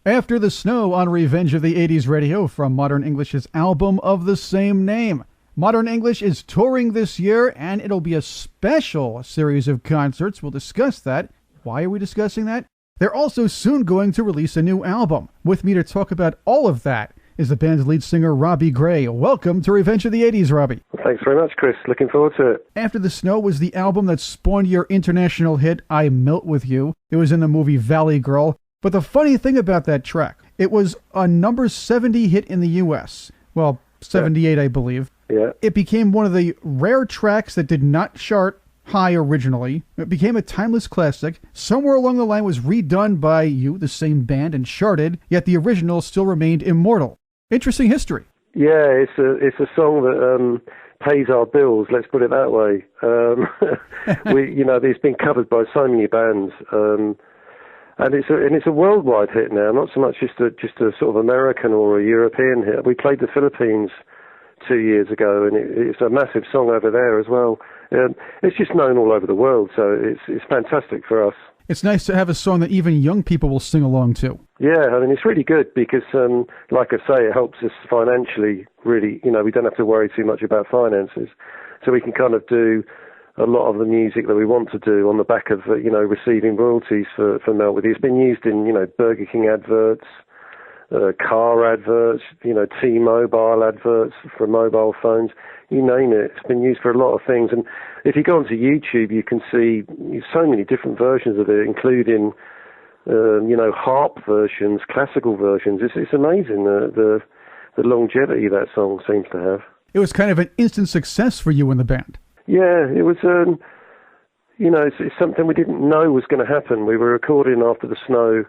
After the Snow on Revenge of the 80s Radio from Modern English's album of the same name. Modern English is touring this year, and it'll be a special series of concerts. We'll discuss that. Why are we discussing that? They're also soon going to release a new album. With me to talk about all of that is the band's lead singer, Robbie Grey. Welcome to Revenge of the 80s, Robbie. Well, thanks very much, Chris. Looking forward to it. After the Snow was the album that spawned your international hit, I Melt With You. It was in the movie Valley Girl. But the funny thing about that track, it was a number 70 hit in the U.S. Well, 78, I believe. Yeah. It became one of the rare tracks that did not chart high originally. It became a timeless classic. Somewhere along the line was redone by you, the same band, and charted, yet the original still remained immortal. Interesting history. Yeah, it's a song that pays our bills. Let's put it that way. It's been covered by so many bands, and it's a worldwide hit now. Not so much just a sort of American or a European hit. We played the Philippines 2 years ago, and it's a massive song over there as well. It's just known all over the world, so it's fantastic for us. It's nice to have a song that even young people will sing along to. Yeah, I mean, it's really good because, like I say, it helps us financially, really. We don't have to worry too much about finances. So we can kind of do a lot of the music that we want to do on the back of, receiving royalties for Melt With You. It's been used in, Burger King adverts, car adverts, T-Mobile adverts for mobile phones. You name it. It's been used for a lot of things. And if you go onto YouTube, you can see so many different versions of it, including, harp versions, classical versions. It's amazing the longevity that song seems to have. It was kind of an instant success for you and the band. Yeah, it was, it's something we didn't know was going to happen. We were recording After the Snow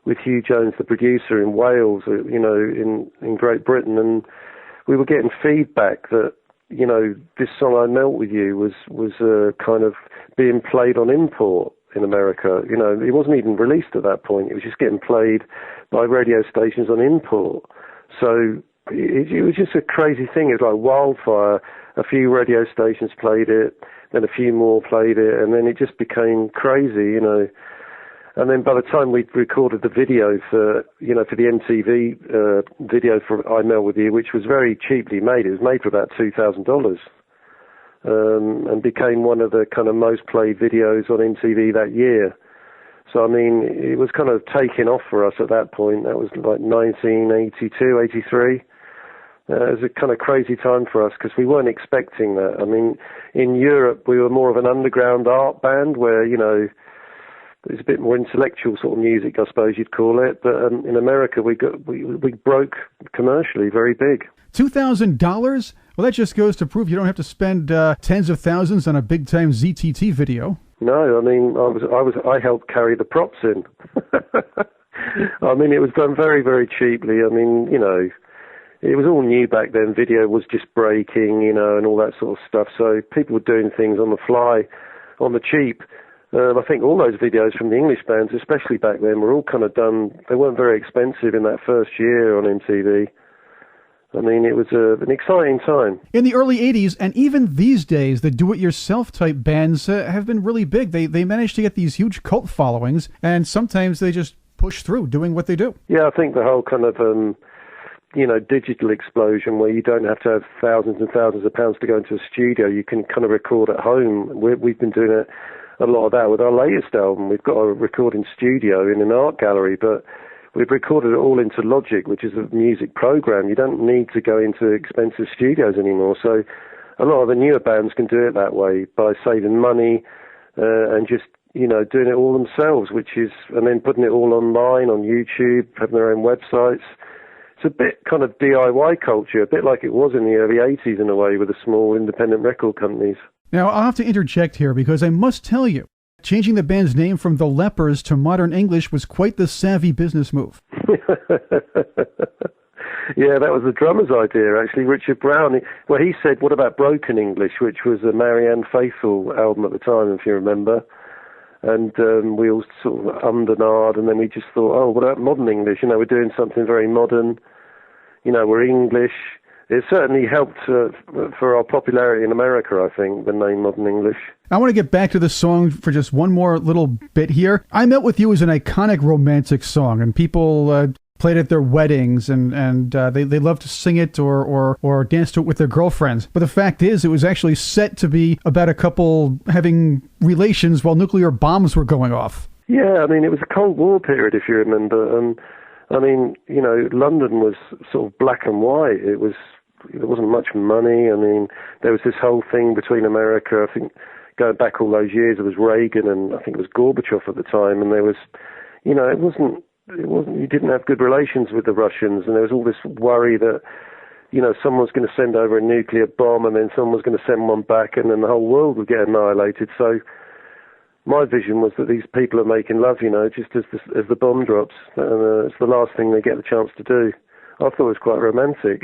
with Hugh Jones, the producer, in Wales, in Great Britain, and we were getting feedback that, this song, I Melt With You, was kind of being played on import in America. It wasn't even released at that point. It was just getting played by radio stations on import. So it was just a crazy thing. It was like wildfire. A few radio stations played it, then a few more played it, and then it just became crazy, And then by the time we'd recorded the video for the MTV video for I Melt With You, which was very cheaply made, it was made for about $2,000, and became one of the kind of most played videos on MTV that year. So, I mean, it was kind of taking off for us at that point. That was like 1982, 83. It was a kind of crazy time for us because we weren't expecting that. I mean, in Europe, we were more of an underground art band where, it's a bit more intellectual sort of music, I suppose you'd call it. But in America, we broke commercially very big. $2,000? Well, that just goes to prove you don't have to spend tens of thousands on a big-time ZTT video. No, I mean, I helped carry the props in. I mean, it was done very, very cheaply. I mean, it was all new back then. Video was just breaking, and all that sort of stuff. So people were doing things on the fly, on the cheap. I think all those videos from the English bands, especially back then, were all kind of done. They weren't very expensive in that first year on MTV. I mean, it was an exciting time. In the early 80s, and even these days, the do-it-yourself type bands have been really big. They managed to get these huge cult followings, and sometimes they just push through doing what they do. Yeah, I think the whole kind of, digital explosion where you don't have to have thousands and thousands of pounds to go into a studio. You can kind of record at home. We've been doing a lot of that with our latest album. We've got a recording studio in an art gallery, but we've recorded it all into Logic, which is a music program. You don't need to go into expensive studios anymore. So a lot of the newer bands can do it that way by saving money and just, doing it all themselves, and then putting it all online on YouTube, having their own websites. It's a bit kind of DIY culture, a bit like it was in the early 80s in a way with the small independent record companies. Now, I'll have to interject here because I must tell you, changing the band's name from The Lepers to Modern English was quite the savvy business move. Yeah, that was the drummer's idea, actually. Richard Brown, he said, what about Broken English, which was a Marianne Faithfull album at the time, if you remember. And we all sort of ummed and ahed, and then we just thought, what about Modern English? We're doing something very modern. We're English. it certainly helped for our popularity in America, I think, the name Modern English. I want to get back to the song for just one more little bit here. I Melt With You is an iconic romantic song, and people played at their weddings, and they love to sing it or dance to it with their girlfriends. But the fact is, it was actually set to be about a couple having relations while nuclear bombs were going off. Yeah, I mean, it was a Cold War period, if you remember, and I mean, you know, London was sort of black and white. There wasn't much money. I mean, there was this whole thing between America, I think, going back all those years, it was Reagan and I think it was Gorbachev at the time, and there was, you know, it wasn't, you didn't have good relations with the Russians, and there was all this worry that, you know, someone was going to send over a nuclear bomb and then someone was going to send one back and then the whole world would get annihilated. So my vision was that these people are making love, you know, just as the bomb drops, and it's the last thing they get the chance to do. I thought it was quite romantic.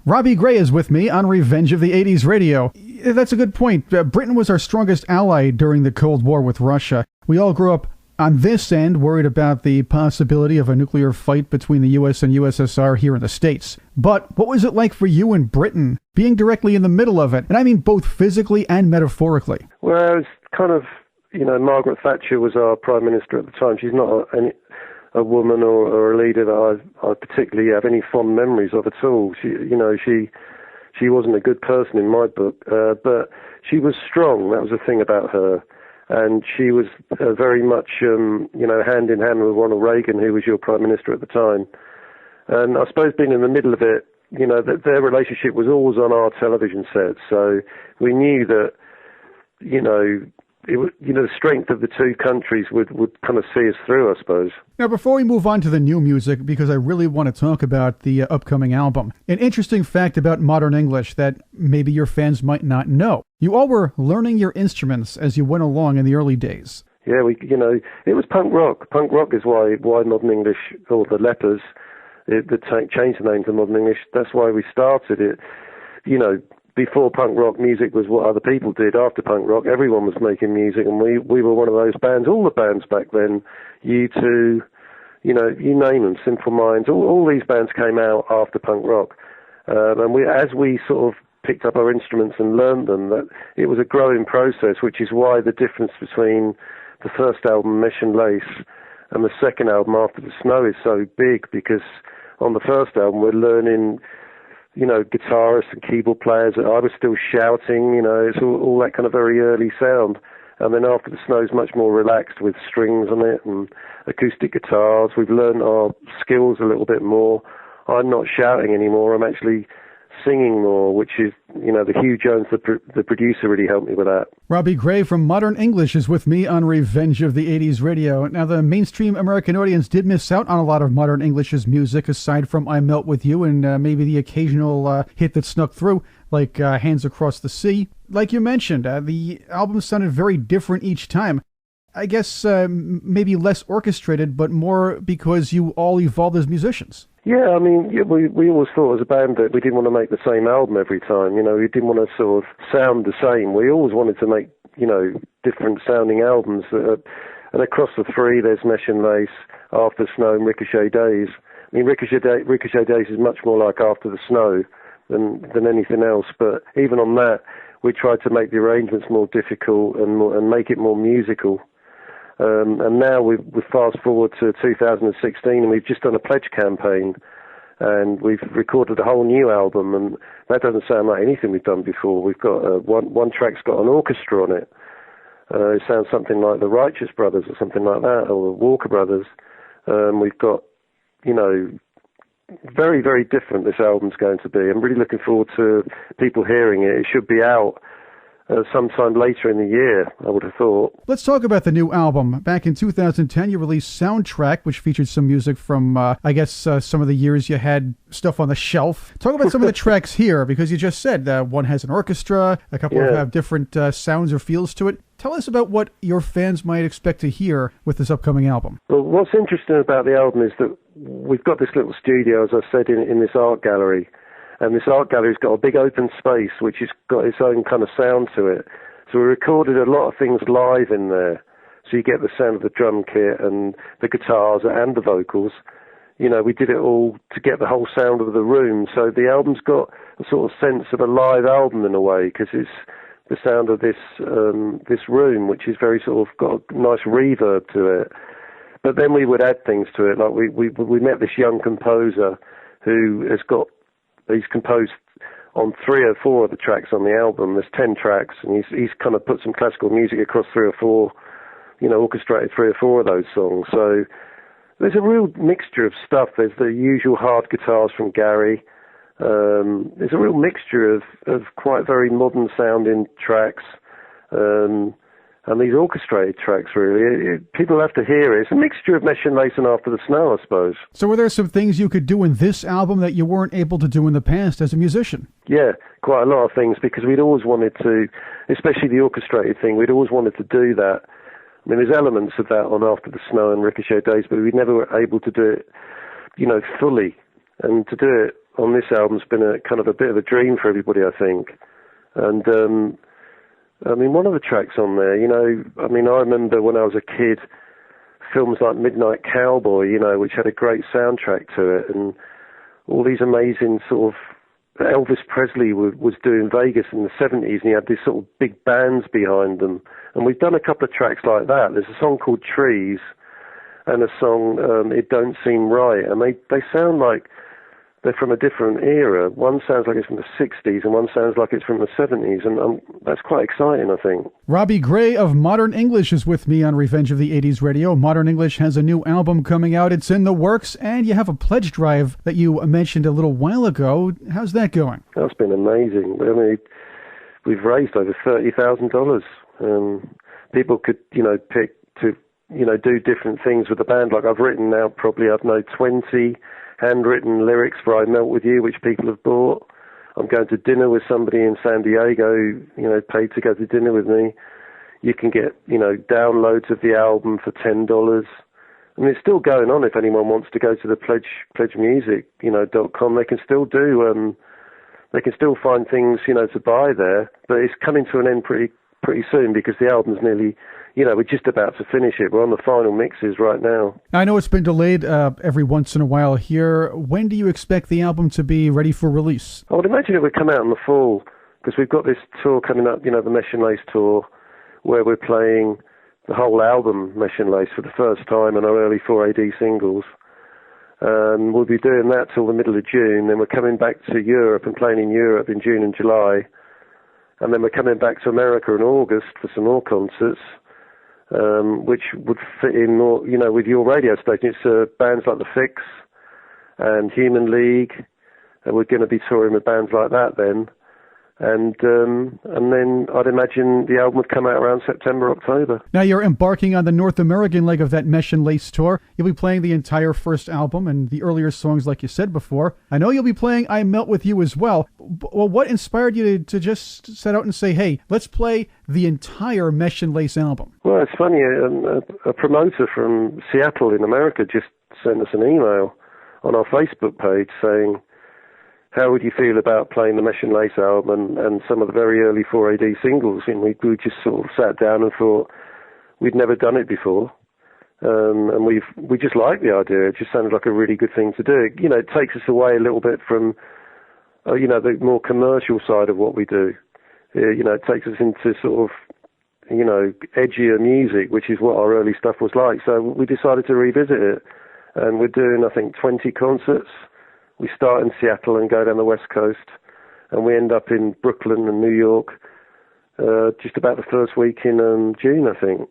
Robbie Grey is with me on Revenge of the 80s Radio. That's a good point. Britain was our strongest ally during the Cold War with Russia. We all grew up on this end worried about the possibility of a nuclear fight between the U.S. and USSR here in the States. But what was it like for you in Britain, being directly in the middle of it? And I mean both physically and metaphorically. Well, it's kind of, you know, Margaret Thatcher was our Prime Minister at the time. She's not a woman or a leader that I particularly have any fond memories of at all. She wasn't a good person in my book, but she was strong. That was the thing about her. And she was very much, hand in hand with Ronald Reagan, who was your Prime Minister at the time. And I suppose being in the middle of it, you know, that their relationship was always on our television sets. So we knew that, the strength of the two countries would kind of see us through, I suppose. Now, before we move on to the new music, because I really want to talk about the upcoming album, an interesting fact about Modern English that maybe your fans might not know. You all were learning your instruments as you went along in the early days. Yeah, it was punk rock. Punk rock is why Modern English, or the Lepers, changed the name to Modern English. That's why we started it. You know, before punk rock, music was what other people did. After punk rock, everyone was making music, and we were one of those bands. All the bands back then, U2, you name them, Simple Minds, all these bands came out after punk rock. And as we sort of picked up our instruments and learned them, that it was a growing process, which is why the difference between the first album, Mesh and Lace, and the second album, After the Snow, is so big, because on the first album we're learning, guitarists and keyboard players. I was still shouting, it's all that kind of very early sound. And then After the Snow is much more relaxed with strings on it and acoustic guitars. We've learned our skills a little bit more. I'm not shouting anymore. I'm actually singing more, which is, the Hugh Jones, the producer, really helped me with that. Robbie Grey from Modern English is with me on Revenge of the 80s Radio. Now, the mainstream American audience did miss out on a lot of Modern English's music, aside from I Melt With You and maybe the occasional hit that snuck through, like Hands Across the Sea. Like you mentioned, the album sounded very different each time. I guess maybe less orchestrated, but more because you all evolved as musicians. Yeah, I mean, we always thought as a band that we didn't want to make the same album every time. We didn't want to sort of sound the same. We always wanted to make, different sounding albums. And across the three, there's Mesh and Lace, After Snow, and Ricochet Days. I mean, Ricochet Days is much more like After the Snow than anything else. But even on that, we tried to make the arrangements more difficult and make it more musical. And now we fast forward to 2016, and we've just done a pledge campaign, and we've recorded a whole new album, and that doesn't sound like anything we've done before. We've got one track's got an orchestra on it. It sounds something like the Righteous Brothers or something like that, or the Walker Brothers. We've got, very, very different this album's going to be. I'm really looking forward to people hearing it. It should be out sometime later in the year, I would have thought. Let's talk about the new album. Back in 2010, you released Soundtrack, which featured some music from, some of the years you had stuff on the shelf. Talk about some of the tracks here, because you just said one has an orchestra, a couple have different sounds or feels to it. Tell us about what your fans might expect to hear with this upcoming album. Well, what's interesting about the album is that we've got this little studio, as I said, in this art gallery. And this art gallery's got a big open space, which has got its own kind of sound to it. So we recorded a lot of things live in there. So you get the sound of the drum kit and the guitars and the vocals, we did it all to get the whole sound of the room. So the album's got a sort of sense of a live album in a way, because it's the sound of this room, which is very sort of got a nice reverb to it. But then we would add things to it. Like we met this young composer he's composed on 3 or 4 of the tracks on the album. There's 10 tracks, and he's kind of put some classical music across 3 or 4, orchestrated 3 or 4 of those songs. So there's a real mixture of stuff. There's the usual hard guitars from Gary. There's a real mixture of quite very modern sounding tracks, and these orchestrated tracks, really. People have to hear it. It's a mixture of Mesh and Lace and After the Snow, I suppose. So were there some things you could do in this album that you weren't able to do in the past as a musician? Yeah, quite a lot of things, because we'd always wanted to, especially the orchestrated thing, we'd always wanted to do that. I mean, there's elements of that on After the Snow and Ricochet Days, but we never were able to do it, fully. And to do it on this album's been a kind of a bit of a dream for everybody, I think. And, one of the tracks on there, I remember when I was a kid, films like Midnight Cowboy, which had a great soundtrack to it, and all these amazing sort of, Elvis Presley was doing Vegas in the 70s, and he had these sort of big bands behind them. And we've done a couple of tracks like that. There's a song called Trees and a song, It Don't Seem Right, and they sound like they're from a different era. One sounds like it's from the 60s and one sounds like it's from the 70s, and that's quite exciting, I think. Robbie Grey of Modern English is with me on Revenge of the 80s Radio. Modern English has a new album coming out. It's in the works, and you have a pledge drive that you mentioned a little while ago. How's that going? That's been amazing. We've raised over $30,000. People could, pick to, do different things with the band. Like I've written now probably, 20 handwritten lyrics for I Melt With You, which people have bought. I'm going to dinner with somebody in San Diego, paid to go to dinner with me. You can get, downloads of the album for $10. I mean, it's still going on. If anyone wants to go to the pledgemusic.com, they can still do, they can still find things, to buy there. But it's coming to an end pretty soon, because the album's nearly, we're just about to finish it. We're on the final mixes right now. I know it's been delayed every once in a while here. When do you expect the album to be ready for release? I would imagine it would come out in the fall, because we've got this tour coming up, the Mesh and Lace tour, where we're playing the whole album, Mesh and Lace, for the first time on our early 4AD singles. We'll be doing that till the middle of June. Then we're coming back to Europe and playing in Europe in June and July. And then we're coming back to America in August for some more concerts, which would fit in more, with your radio station. It's bands like The Fix and Human League, and we're going to be touring with bands like that then. And then I'd imagine the album would come out around September, October. Now you're embarking on the North American leg of that Mesh and Lace tour. You'll be playing the entire first album and the earlier songs like you said before. I know you'll be playing I Melt With You as well. Well, what inspired you to just set out and say, hey, let's play the entire Mesh and Lace album? Well, it's funny. A promoter from Seattle in America just sent us an email on our Facebook page saying, how would you feel about playing the Mesh and Lace album and some of the very early 4AD singles? And we just sort of sat down and thought we'd never done it before. And we just liked the idea. It just sounded like a really good thing to do. It takes us away a little bit from, the more commercial side of what we do. It takes us into sort of, edgier music, which is what our early stuff was like. So we decided to revisit it. And we're doing, I think, 20 concerts. We start in Seattle and go down the West Coast, and we end up in Brooklyn and New York just about the first week in June, I think.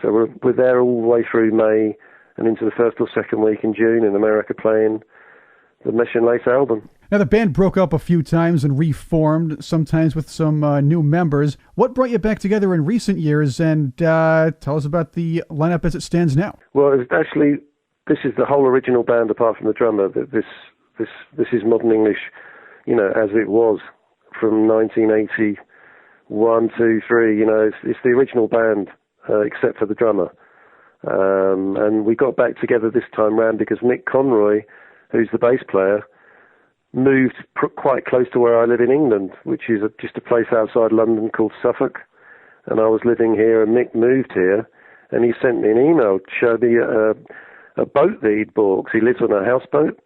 So we're there all the way through May and into the first or second week in June in America playing the Mesh and Lace album. Now, the band broke up a few times and reformed, sometimes with some new members. What brought you back together in recent years? And tell us about the lineup as it stands now. Well, this is the whole original band apart from the drummer. This is Modern English, as it was from 1981, 2, 3. It's the original band, except for the drummer. And we got back together this time round because Mick Conroy, who's the bass player, moved quite close to where I live in England, which is just a place outside London called Suffolk. And I was living here, and Mick moved here, and he sent me an email, showed me a boat that he'd bought, 'cause he lives on a houseboat.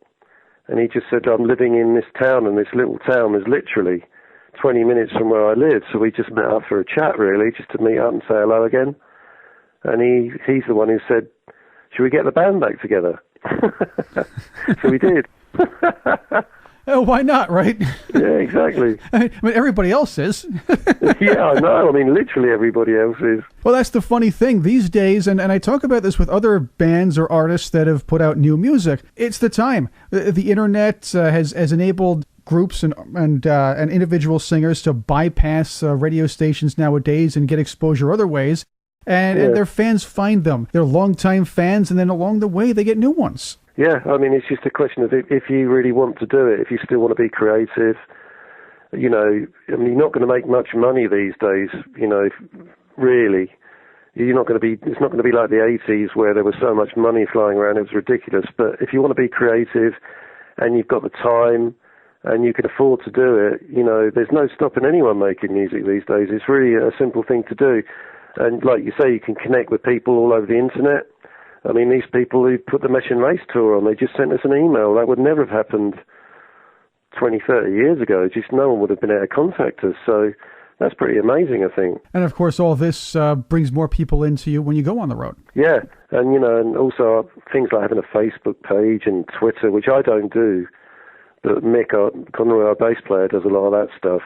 And he just said, I'm living in this town, and this little town is literally 20 minutes from where I live. So we just met up for a chat, really, just to meet up and say hello again. And he's the one who said, should we get the band back together? So we did. Oh, why not, right? Yeah, exactly. I mean, everybody else is. Yeah, I know. I mean, literally everybody else is. Well, that's the funny thing these days, and I talk about this with other bands or artists that have put out new music. It's the time. The internet has enabled groups and individual singers to bypass radio stations nowadays and get exposure other ways. And their fans find them. They're longtime fans, and then along the way, they get new ones. Yeah, I mean, it's just a question of if you really want to do it, if you still want to be creative, you know, I mean, you're not going to make much money these days, you know, really. You're not going to be, it's not going to be like the 80s where there was so much money flying around, it was ridiculous. But if you want to be creative and you've got the time and you can afford to do it, you know, there's no stopping anyone making music these days. It's really a simple thing to do. And like you say, you can connect with people all over the internet. I mean, these people who put the Mesh and Lace tour on, they just sent us an email. That would never have happened 20, 30 years ago. Just no one would have been able to contact us. So that's pretty amazing, I think. And, of course, all this brings more people into you when you go on the road. Yeah. And, you know, and also things like having a Facebook page and Twitter, which I don't do. But Mick Conroy, our bass player, does a lot of that stuff.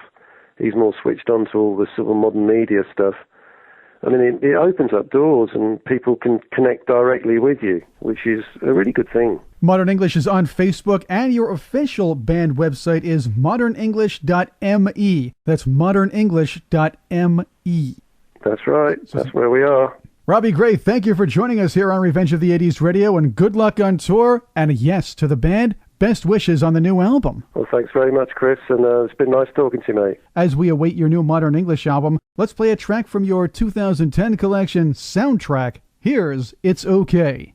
He's more switched on to all the sort of modern media stuff. I mean, it opens up doors and people can connect directly with you, which is a really good thing. Modern English is on Facebook, and your official band website is modernenglish.me. That's modernenglish.me. That's right. That's where we are. Robbie Grey, thank you for joining us here on Revenge of the 80s Radio, and good luck on tour, and yes to the band. Best wishes on the new album. Well, thanks very much, Chris, and it's been nice talking to you, mate. As we await your new Modern English album, let's play a track from your 2010 collection, Soundtrack. Here's It's Okay.